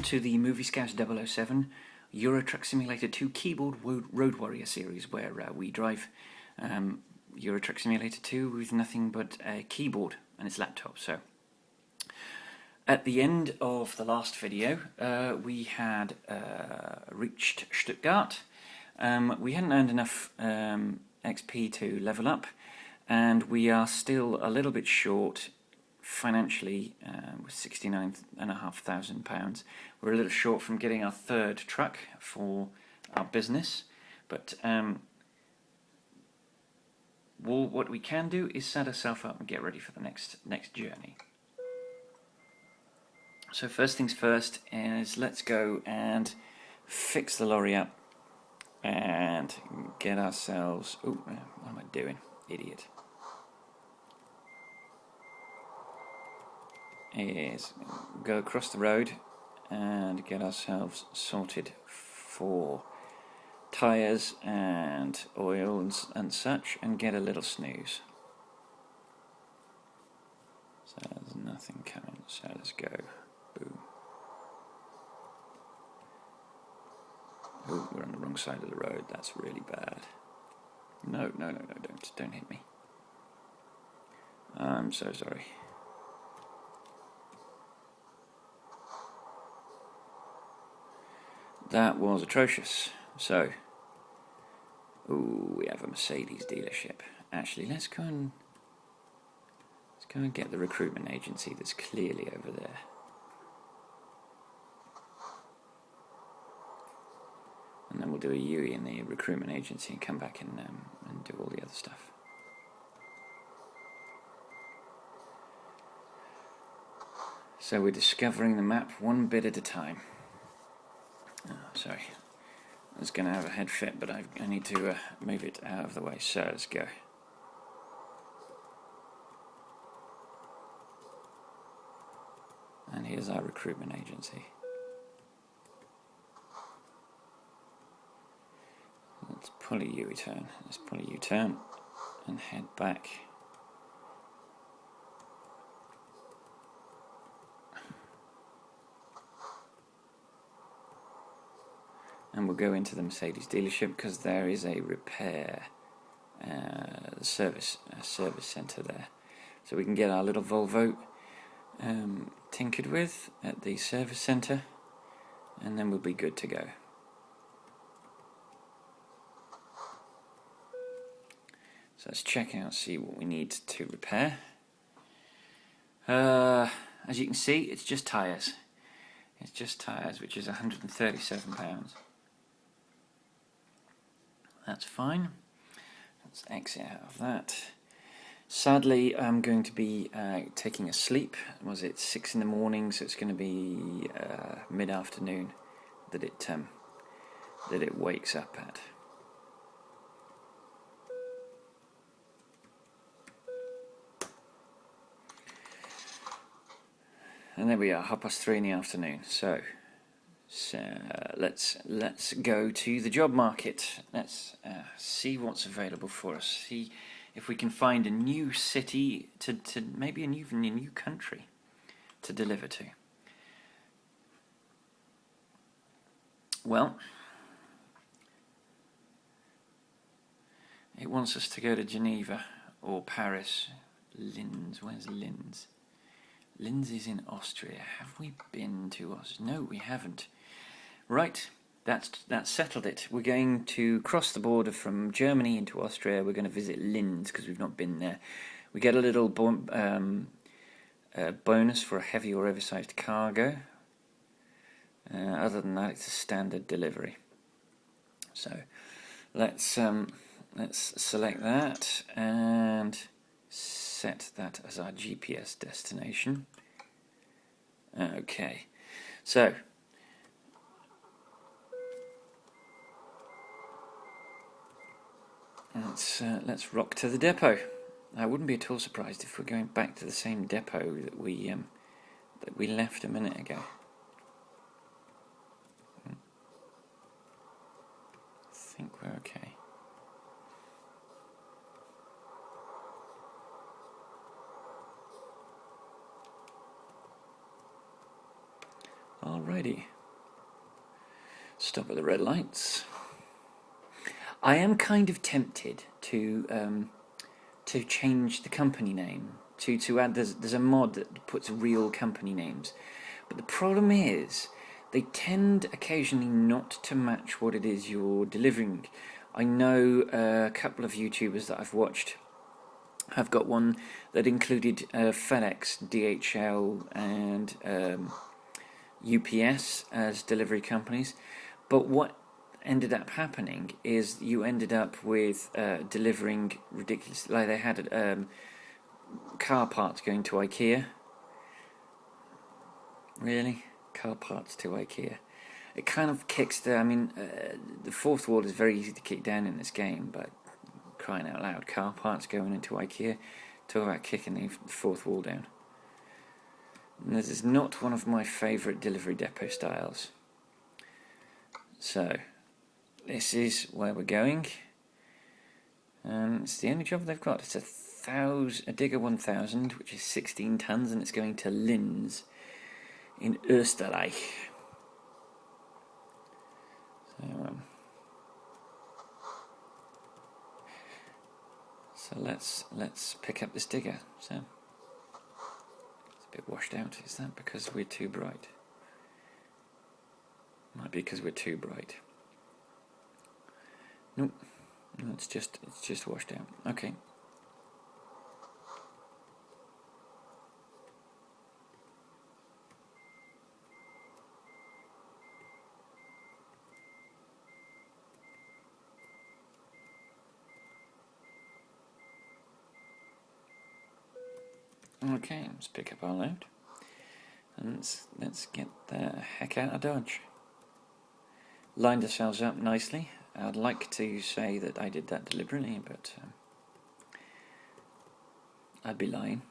to the Movie Scout 007 Euro Truck Simulator 2 Keyboard Road Warrior series, where we drive Euro Truck Simulator 2 with nothing but a keyboard and its laptop. So, at the end of the last video, we had reached Stuttgart. We hadn't earned enough XP to level up, and we are still a little bit short financially with £69,500. We're a little short from getting our third truck for our business, but what we can do is set ourselves up and get ready for the next journey. So first things first is let's go and fix the lorry up and get ourselves... Oh, what am I doing? Idiot. Is go across the road and get ourselves sorted for tyres and oils and such, and get a little snooze. So there's nothing coming, so let's go. Boom. Oh, we're on the wrong side of the road. That's really bad. No, don't hit me. I'm so sorry. That was atrocious. So, ooh, we have a Mercedes dealership. Actually, let's go and get the recruitment agency that's clearly over there. And then we'll do a UE in the recruitment agency and come back and do all the other stuff. So we're discovering the map one bit at a time. Oh, sorry, I was going to have a head fit, but I need to move it out of the way, so let's go. And here's our recruitment agency. Let's pull a U-turn. Let's pull a U-turn and head back. And we'll go into the Mercedes dealership because there is a repair service centre there. So we can get our little Volvo tinkered with at the service centre, and then we'll be good to go. So let's check out, see what we need to repair. As you can see, it's just tyres. It's just tyres, which is £137. That's fine. Let's exit out of that. Sadly, I'm going to be taking a sleep. Was it 6 in the morning? So it's going to be mid-afternoon that it wakes up at. And there we are, 3:30 in the afternoon. So let's go to the job market. Let's see what's available for us. See if we can find a new city to maybe even a new country to deliver to. Well, it wants us to go to Geneva or Paris. Linz, where's Linz? Linz is in Austria. Have we been to Austria? No, we haven't. Right, that's settled it. We're going to cross the border from Germany into Austria. We're going to visit Linz because we've not been there. We get a little bonus for a heavy or oversized cargo. Other than that, it's a standard delivery. So let's select that and set that as our GPS destination. Okay, so let's rock to the depot. I wouldn't be at all surprised if we're going back to the same depot that we left a minute ago. I think we're okay. Alrighty, Stop at the red lights. I am kind of tempted to change the company name, to add, there's a mod that puts real company names, but the problem is they tend occasionally not to match what it is you're delivering. I know a couple of YouTubers that I've watched have got one that included FedEx, DHL and UPS as delivery companies, but what ended up happening is you ended up with delivering ridiculous, like they had car parts going to IKEA. Really? Car parts to IKEA. It kind of kicks the, I mean, the fourth wall is very easy to kick down in this game, but crying out loud, car parts going into IKEA, talk about kicking the fourth wall down. And this is not one of my favourite delivery depot styles. So, this is where we're going. It's the only job they've got. It's a Digger 1000, which is 16 tons, and it's going to Linz in Österreich. So let's pick up this digger. So it's a bit washed out. Is that because we're too bright? Might be because we're too bright. Nope. No, it's just washed out. Okay. Okay, let's pick up our load and let's get the heck out of Dodge. Lined ourselves up nicely. I'd like to say that I did that deliberately, but I'd be lying.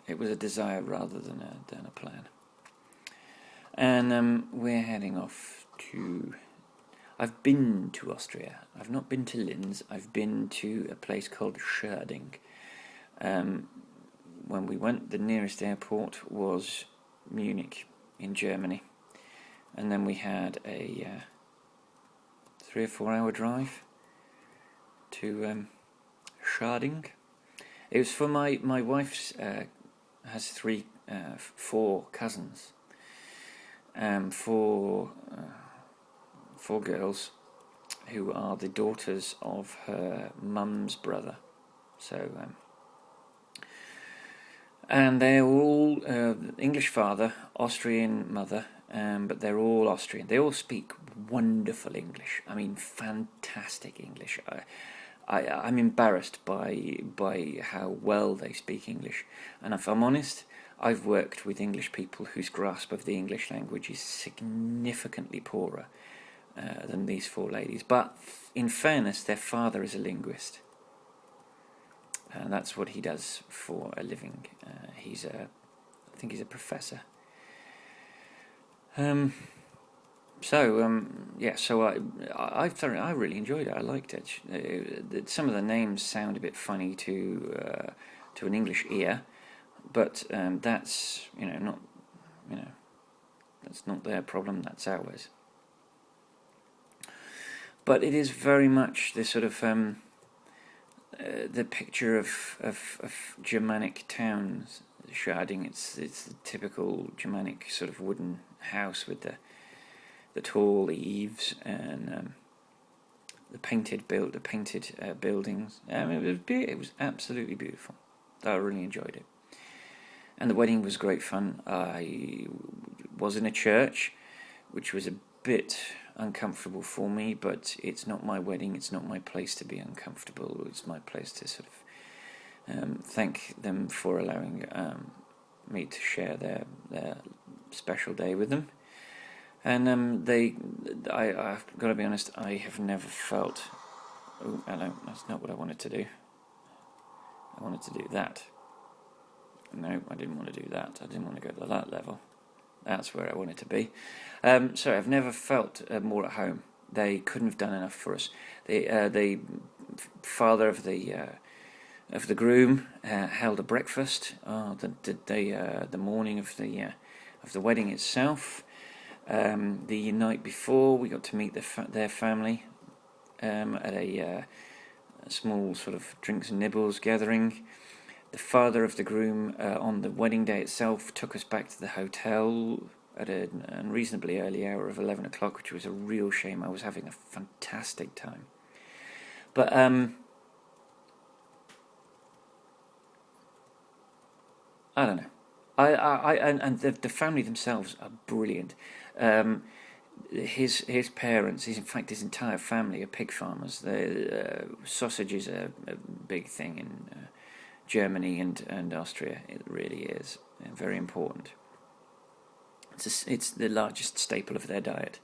It was a desire rather than a plan. And we're heading off to... I've been to Austria. I've not been to Linz. I've been to a place called Scherding. When we went, the nearest airport was Munich in Germany, and then we had a 3 or 4 hour drive to Scherding. It was for my wife's has 4 cousins, 4 girls who are the daughters of her mum's brother. So and they're all English father, Austrian mother, but they're all Austrian. They all speak wonderful English. I mean, fantastic English. I'm embarrassed by how well they speak English. And if I'm honest, I've worked with English people whose grasp of the English language is significantly poorer than these 4 ladies. But in fairness, their father is a linguist. And that's what he does for a living. I think he's a professor. So I really enjoyed it. I liked it. Some of the names sound a bit funny to an English ear, but that's that's not their problem. That's ours. But it is very much this sort of the picture of Germanic towns. Scherding. It's the typical Germanic sort of wooden house with the tall eaves and the painted buildings. I mean, it was absolutely beautiful. I really enjoyed it, and the wedding was great fun. I was in a church, which was a bit uncomfortable for me, but it's not my wedding. It's not my place to be uncomfortable. It's my place to sort of thank them for allowing me to share their special day with them. And I've got to be honest, I have never felt... Oh, hello, that's not what I wanted to do. I wanted to do that. No, I didn't want to do that. I didn't want to go to that level. That's where I wanted to be. So I've never felt more at home. They couldn't have done enough for us. The father of the groom held a breakfast the morning of the wedding itself. The night before, we got to meet their family at a small sort of drinks and nibbles gathering. The father of the groom, on the wedding day itself, took us back to the hotel at a unreasonably early hour of 11 o'clock, which was a real shame. I was having a fantastic time. But I don't know. And the family themselves are brilliant. His parents, in fact his entire family, are pig farmers. The sausages are a big thing in Germany and Austria. It really is very important. It's the largest staple of their diet.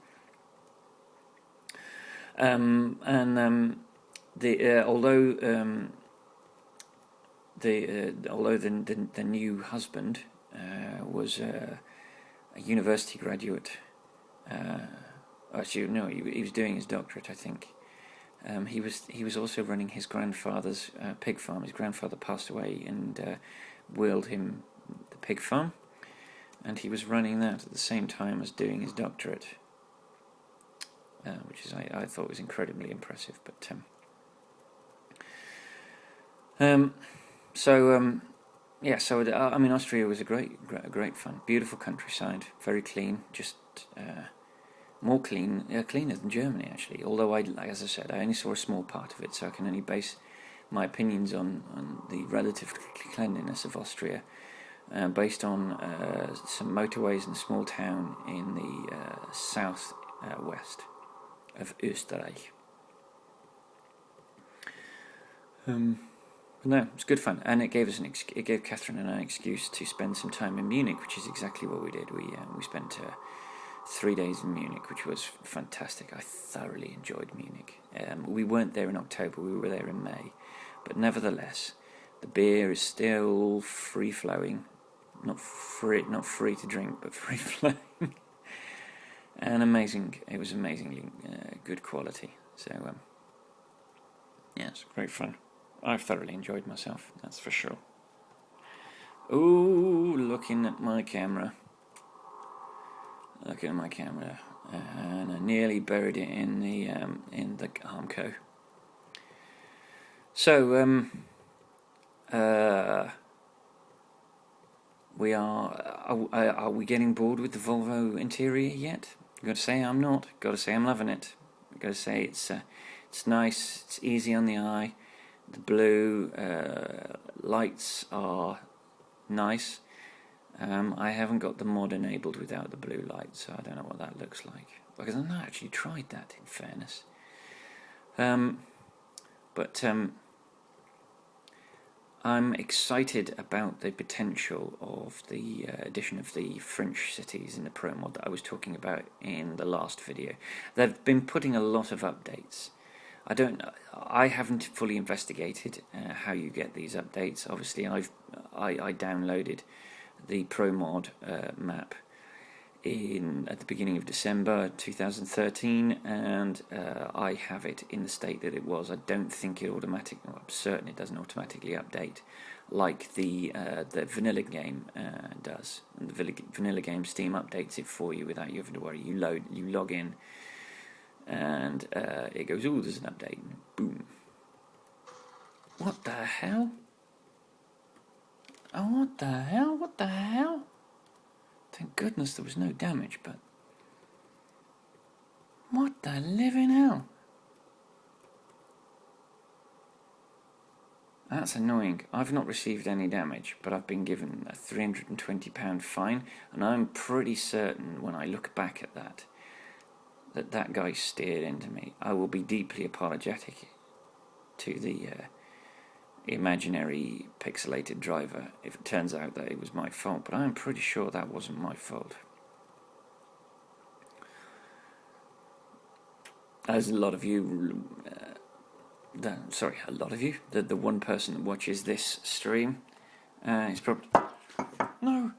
Although the new husband was a university graduate. Actually, no, he was doing his doctorate, I think. He was also running his grandfather's pig farm. His grandfather passed away and willed him the pig farm, and he was running that at the same time as doing his doctorate, which is I thought was incredibly impressive. But yeah, so I mean, Austria was a great fun, beautiful countryside, very clean, just more cleaner than Germany actually. Although as I said, I only saw a small part of it, so I can only base my opinions on the relative cleanliness of Austria, based on some motorways in a small town in the south west of Österreich. No, it's good fun, and it gave Catherine and I an excuse to spend some time in Munich, which is exactly what we did. We spent 3 days in Munich, which was fantastic. I thoroughly enjoyed Munich. We weren't there in October; we were there in May, but nevertheless, the beer is still free flowing, not free to drink, but free flowing, and amazing. It was amazingly good quality. So yeah, it's great fun. I've thoroughly enjoyed myself, that's for sure. Ooh, looking at my camera. And I nearly buried it in the Armco. So we are we getting bored with the Volvo interior yet? Got to say I'm not. Got to say I'm loving it. Got to say it's nice. It's easy on the eye. The blue lights are nice. I haven't got the mod enabled without the blue lights, so I don't know what that looks like, because I've not actually tried that, in fairness. But I'm excited about the potential of the addition of the French cities in the ProMod that I was talking about in the last video. They've been putting a lot of updates. I haven't fully investigated how you get these updates. Obviously, I downloaded the ProMod map at the beginning of December 2013, and I have it in the state that it was. I don't think it automatically. Well, I'm certain it doesn't automatically update like the vanilla game does. And the vanilla game Steam updates it for you without you having to worry. You log in. And it goes, oh, there's an update. Boom. What the hell? Oh, what the hell? What the hell? Thank goodness there was no damage, but... What the living hell? That's annoying. I've not received any damage, but I've been given a £320 fine, and I'm pretty certain when I look back at that guy steered into me. I will be deeply apologetic to the imaginary pixelated driver if it turns out that it was my fault, but I'm pretty sure that wasn't my fault. As a lot of you, the one person that watches this stream is probably... No.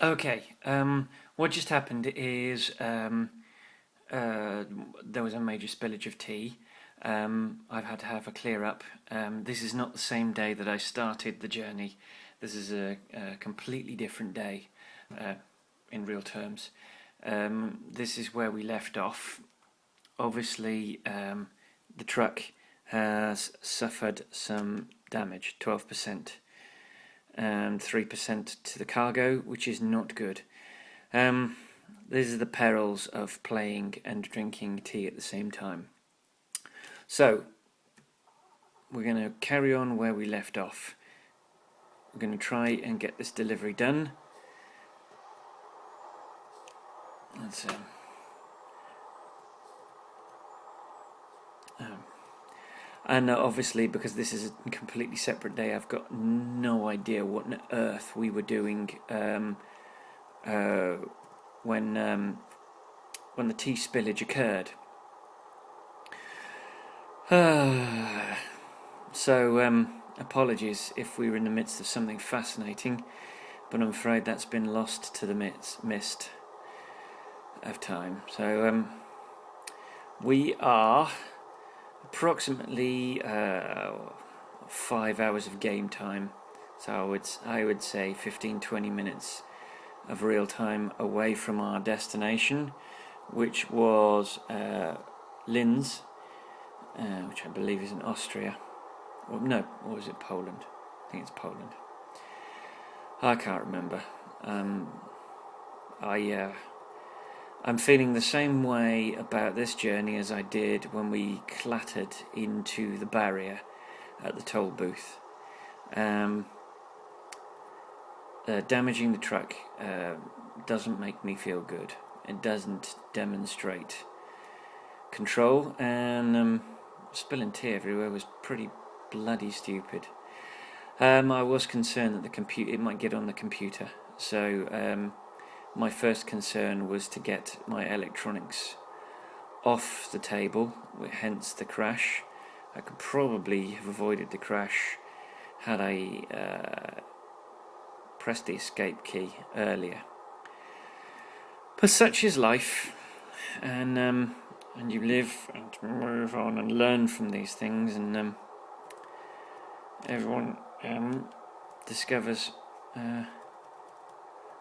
Okay, what just happened is there was a major spillage of tea. I've had to have a clear up. This is not the same day that I started the journey. This is a completely different day in real terms. This is where we left off. Obviously, the truck has suffered some damage, 12%, and 3% to the cargo, which is not good. These are the perils of playing and drinking tea at the same time. So, we're going to carry on where we left off. We're going to try and get this delivery done. Let's and obviously, because this is a completely separate day, I've got no idea what on earth we were doing when the tea spillage occurred. So apologies if we were in the midst of something fascinating, but I'm afraid that's been lost to the mist of time. So we are approximately 5 hours of game time, so I would say 15-20 minutes of real time away from our destination, which was Linz, which I believe is in Austria. Or is it Poland? I think it's Poland. I can't remember. I'm feeling the same way about this journey as I did when we clattered into the barrier at the toll booth. Damaging the truck doesn't make me feel good. It doesn't demonstrate control, and spilling tea everywhere was pretty bloody stupid. I was concerned that it might get on the computer, so my first concern was to get my electronics off the table, hence the crash. I could probably have avoided the crash had I pressed the escape key earlier. But such is life, and you live and move on and learn from these things, and everyone discovers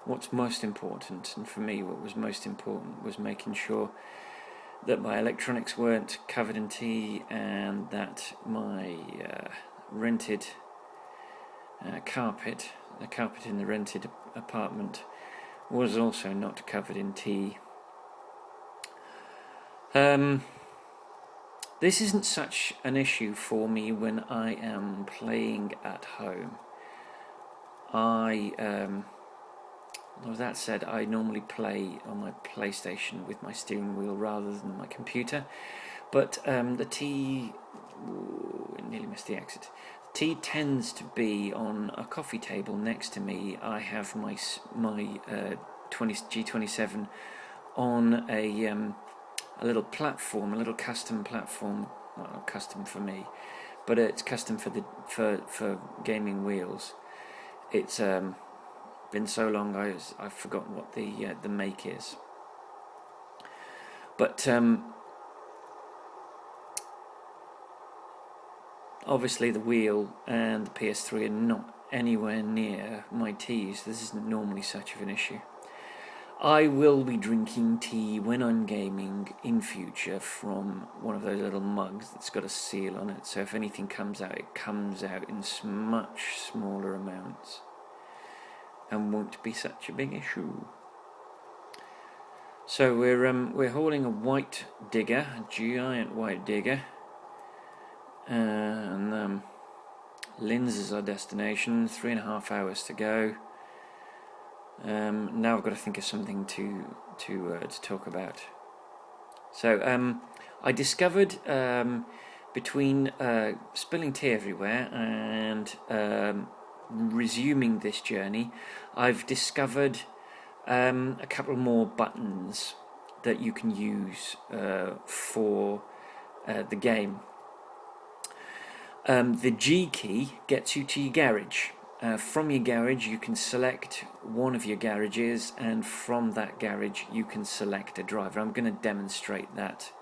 what's most important. And for me, what was most important was making sure that my electronics weren't covered in tea, and that my rented carpet, the carpet in the rented apartment, was also not covered in tea. This isn't such an issue for me when I am playing at home. With that said, I normally play on my PlayStation with my steering wheel rather than my computer. But the tea... nearly missed the exit. The tea tends to be on a coffee table next to me. I have my G27 on a little platform, a little custom platform. Well, not custom for me, but it's custom for gaming wheels. It's been so long I've forgotten what the make is. But obviously the wheel and the PS3 are not anywhere near my teas. This isn't normally such of an issue. I will be drinking tea when I'm gaming in future from one of those little mugs that's got a seal on it, so if anything comes out, it comes out in much smaller amounts and won't be such a big issue. So we're hauling a white digger, a giant white digger, and Linz is our destination. 3.5 hours to go. Now I've got to think of something to talk about. So I discovered between spilling tea everywhere and resuming this journey, I've discovered a couple more buttons that you can use for the game. The G key gets you to your garage. From your garage you can select one of your garages, and from that garage you can select a driver. I'm going to demonstrate that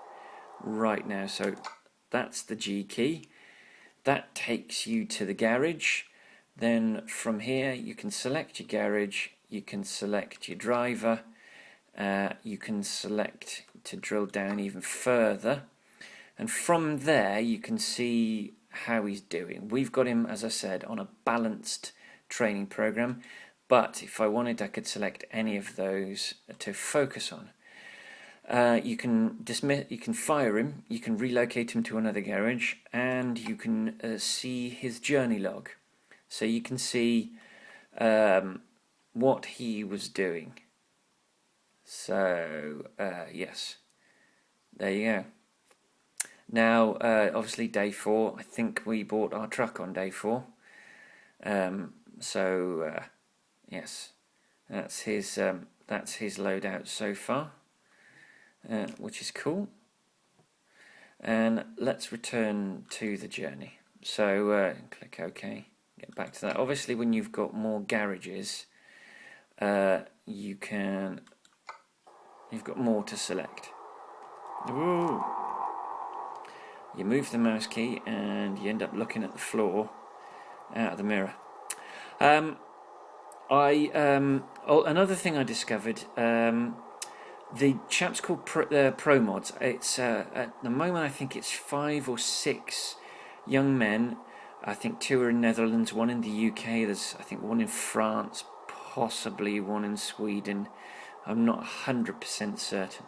right now. So that's the G key. That takes you to the garage. Then from here you can select your garage, you can select your driver, you can select to drill down even further, and from there you can see how he's doing. We've got him, as I said, on a balanced training program, but if I wanted I could select any of those to focus on. You can fire him, you can relocate him to another garage, and you can see his journey log. So you can see what he was doing. So, yes, there you go. Now, obviously day 4, I think we bought our truck on day 4. Yes, that's his loadout so far. Which is cool. And let's return to the journey. So click OK, get back to that. Obviously when you've got more garages, you've got more to select. Ooh. You move the mouse key and you end up looking at the floor out of the mirror. Another thing I discovered, the chap's called ProMods. It's at the moment I think it's 5 or 6 young men. I think 2 are in Netherlands, 1 in the UK. There's I think 1 in France, possibly 1 in Sweden. I'm not 100% certain.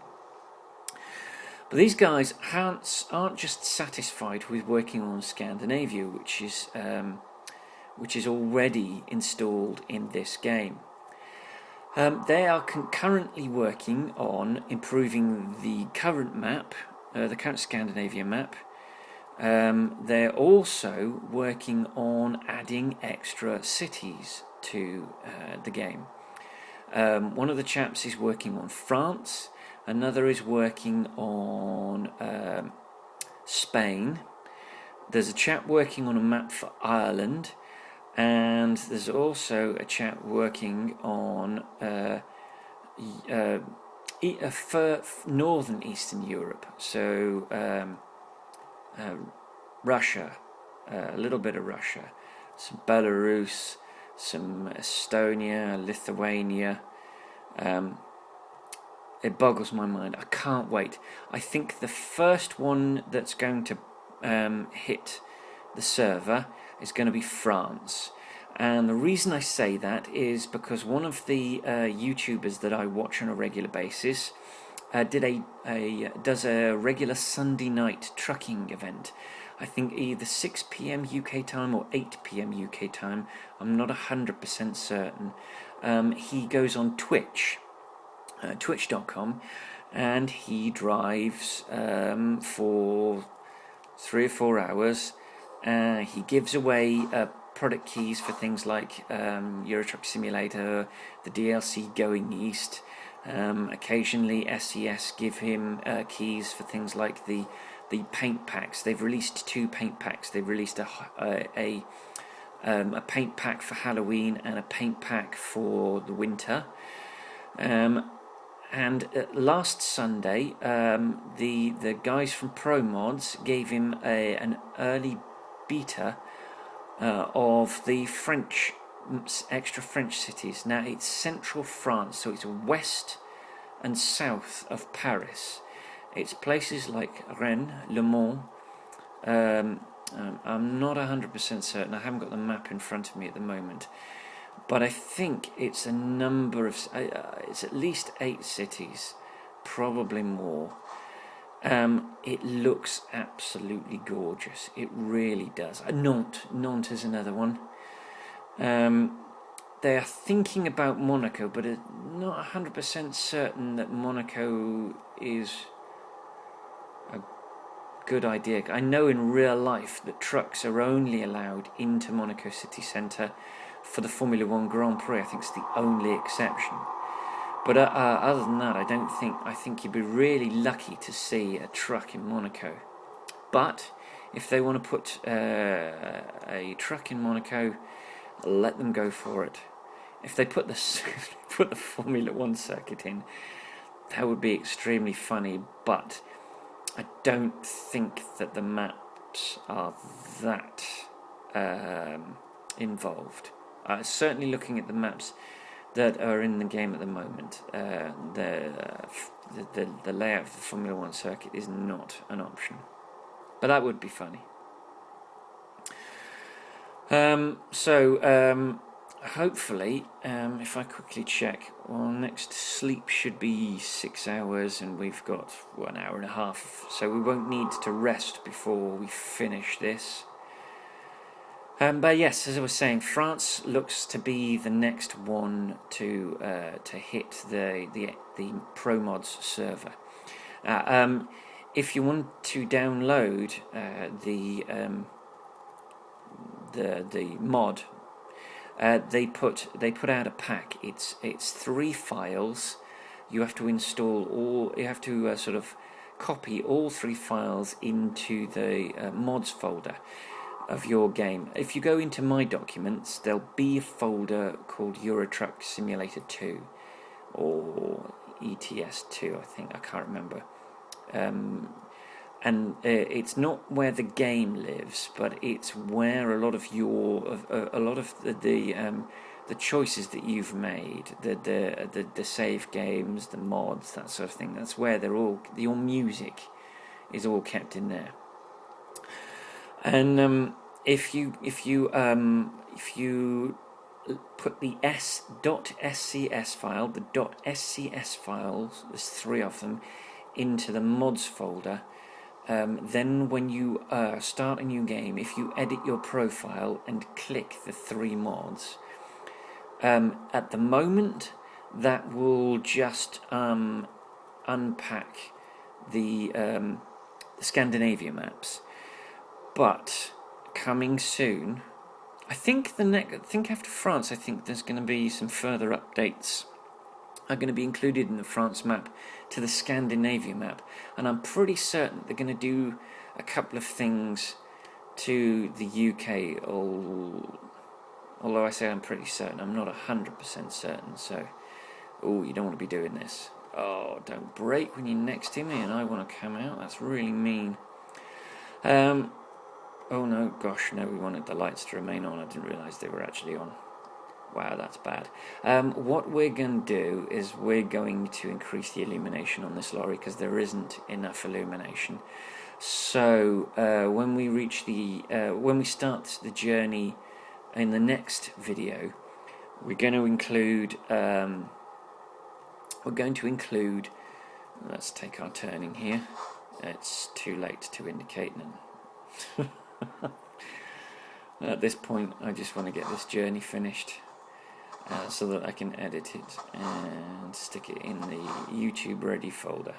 But these guys aren't just satisfied with working on Scandinavia, which is already installed in this game. They are currently working on improving the current map, the current Scandinavia map. They're also working on adding extra cities to the game. One of the chaps is working on France, another is working on Spain. There's a chap working on a map for Ireland. And there's also a chap working on for northern Eastern Europe, so Russia, a little bit of Russia, some Belarus, some Estonia, Lithuania. It boggles my mind. I can't wait. I think the first one that's going to hit the server is going to be France. And the reason I say that is because one of the YouTubers that I watch on a regular basis does a regular Sunday night trucking event. I think either 6 p.m. UK time or 8 p.m. UK time. I'm not 100% certain. He goes on Twitch, twitch.com, and he drives for 3 or 4 hours. He gives away product keys for things like Euro Truck Simulator, the DLC Going East. Occasionally SES give him keys for things like the paint packs. They've released 2 paint packs. They've released a paint pack for Halloween and a paint pack for the winter. And last Sunday, the guys from ProMods gave him an early beta of the extra French cities. Now it's central France, so it's west and south of Paris. It's places like Rennes, Le Mans. I'm not 100% certain. I haven't got the map in front of me at the moment, but I think it's a number of it's at least 8 cities, probably more. It looks absolutely gorgeous. It really does. Nantes is another one. They are thinking about Monaco, but not 100% certain that Monaco is a good idea. I know in real life that trucks are only allowed into Monaco city centre for the Formula 1 Grand Prix. I think it's the only exception. But other than that, I think you'd be really lucky to see a truck in Monaco. But if they want to put a truck in Monaco, let them go for it. If they put the Formula 1 circuit in, that would be extremely funny. But I don't think that the maps are that involved. Certainly looking at the maps that are in the game at the moment, the layout of the Formula 1 circuit is not an option. But that would be funny. Hopefully, if I quickly check, well, next sleep should be 6 hours, and we've got 1 hour and a half, so we won't need to rest before we finish this. But yes, as I was saying, France looks to be the next one to hit the ProMods server. If you want to download the mod, they put out a pack. It's 3 files. You have to install all. You have to sort of copy all 3 files into the mods folder of your game. If you go into My Documents, there'll be a folder called Euro Truck Simulator 2 or ETS2, I think. I can't remember. And it's not where the game lives, but it's where a lot of the choices that you've made, the save games, the mods, that sort of thing. That's where your music is all kept in there. And if you put the .scs file, the .scs files, there's 3 of them, into the mods folder, then when you start a new game, if you edit your profile and click the 3 mods, at the moment that will just unpack the Scandinavia maps. But coming soon, I think after France, I think there's going to be some further updates are going to be included in the France map to the Scandinavia map, and I'm pretty certain they're going to do a couple of things to the UK. Although I say I'm pretty certain, I'm not 100% certain. So, you don't want to be doing this. Oh, don't break when you're next to me and I want to come out. That's really mean. Oh no, gosh, no, we wanted the lights to remain on. I didn't realise they were actually on. Wow, that's bad. What we're going to do is we're going to increase the illumination on this lorry because there isn't enough illumination. So when we start the journey in the next video, we're going to include. Let's take our turning here. It's too late to indicate now. At this point, I just want to get this journey finished so that I can edit it and stick it in the YouTube ready folder.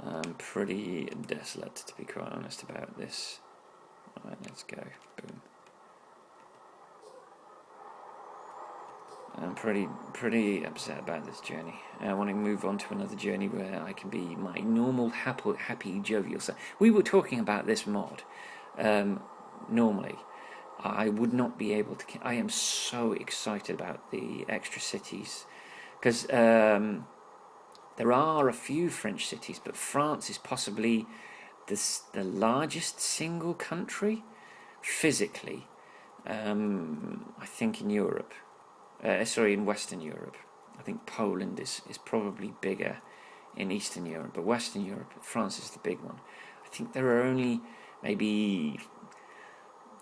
I'm pretty desolate, to be quite honest, about this. Alright, let's go. Boom. I'm pretty upset about this journey. I want to move on to another journey where I can be my normal, happy, jovial self. We were talking about this mod. Normally, I would not be able to. I am so excited about the extra cities because there are a few French cities, but France is possibly the largest single country physically. I think in Europe. In Western Europe. I think Poland is probably bigger in Eastern Europe, but Western Europe, France is the big one. I think there are only maybe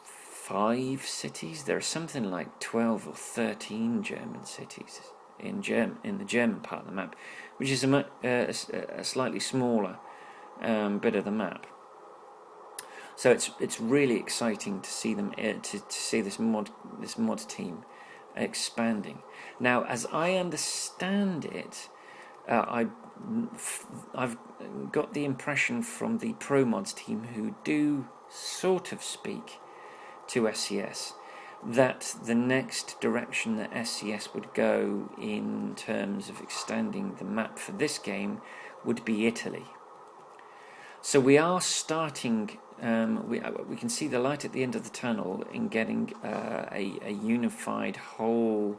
5 cities. There are something like 12 or 13 German cities in the German part of the map, which is a slightly smaller bit of the map. So it's really exciting to see them to see this mod team expanding. Now, as I understand it, I've got the impression from the ProMods team, who do sort of speak to SCS, that the next direction that SCS would go in terms of extending the map for this game would be Italy. So we are starting. We can see the light at the end of the tunnel in getting a unified whole.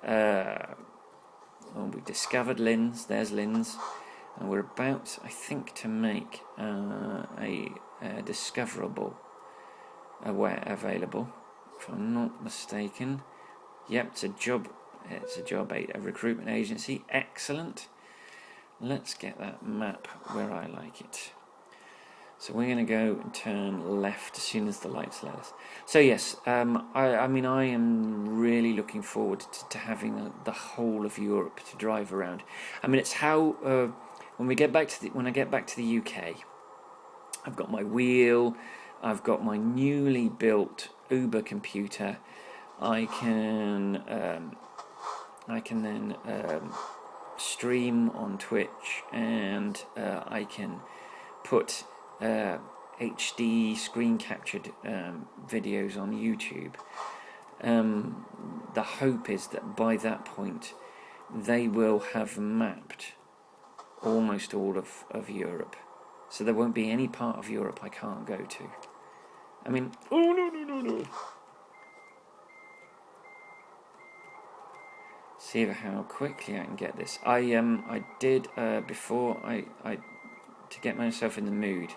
We discovered Linz. There's Linz. And we're about, I think, to make a discoverable available, if I'm not mistaken. Yep, it's a job 8, a recruitment agency. Excellent. Let's get that map where I like it. So we're going to go and turn left as soon as the lights let us. So yes, I mean, I am really looking forward to having the whole of Europe to drive around. I mean, it's how when I get back to the UK, I've got my wheel, I've got my newly built Uber computer. I can then stream on Twitch, and I can put HD screen captured videos on YouTube. The hope is that by that point they will have mapped almost all of Europe, so there won't be any part of Europe I can't go to. I mean, oh no. See how quickly I can get this. I did before to get myself in the mood,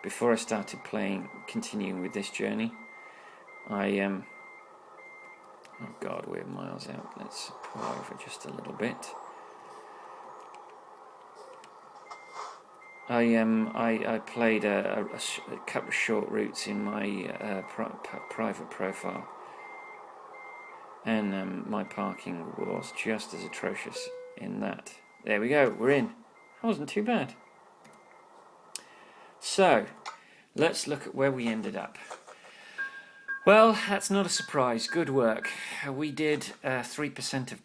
before I started continuing with this journey. Oh God, we're miles out. Let's pull over just a little bit. I played a couple of short routes in my private profile, and my parking was just as atrocious in that. There we go, we're in. That wasn't too bad. So, let's look at where we ended up. Well, that's not a surprise. Good work. We did 3% of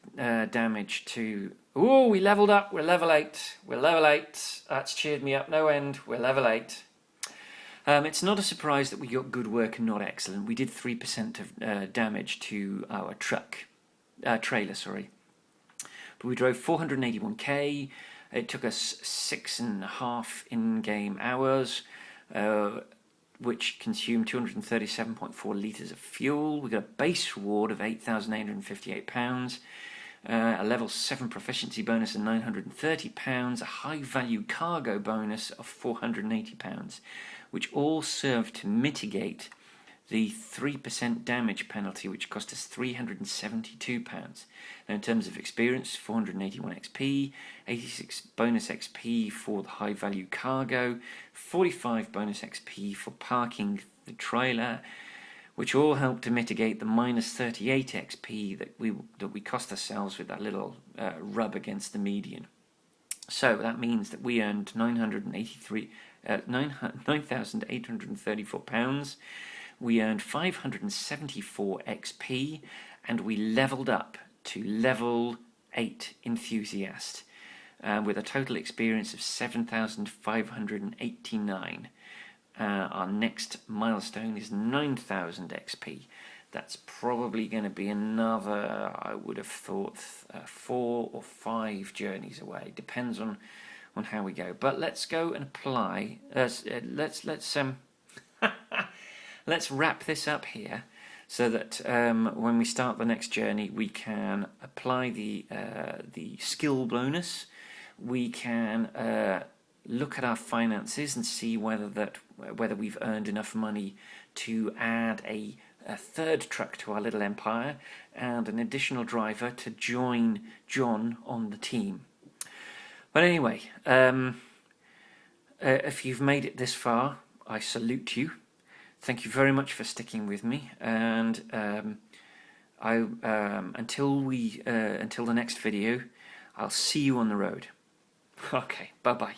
damage to... Ooh, we leveled up. We're level 8. We're level 8. That's cheered me up no end. We're level 8. It's not a surprise that we got good work and not excellent. We did 3% of damage to our trailer, sorry. But we drove 481k. It took us 6.5 in-game hours, which consumed 237.4 litres of fuel. We got a base reward of £8,858, a level 7 proficiency bonus of £930, a high-value cargo bonus of £480, which all served to mitigate the 3% damage penalty, which cost us £372. Now, in terms of experience, 481 XP, 86 bonus XP for the high-value cargo, 45 bonus XP for parking the trailer, which all helped to mitigate the minus 38 XP that we cost ourselves with that little rub against the median. So that means that we earned £9,834. We earned 574 XP, and we leveled up to level 8 enthusiast with a total experience of 7,589. Our next milestone is 9,000 XP. That's probably going to be another, I would have thought, 4 or 5 journeys away. Depends on how we go. But let's go and apply. Let's wrap this up here, so that when we start the next journey, we can apply the skill bonus. We can look at our finances and see whether we've earned enough money to add a third truck to our little empire and an additional driver to join John on the team. But anyway, if you've made it this far, I salute you. Thank you very much for sticking with me, and until the next video, I'll see you on the road. Okay, bye bye.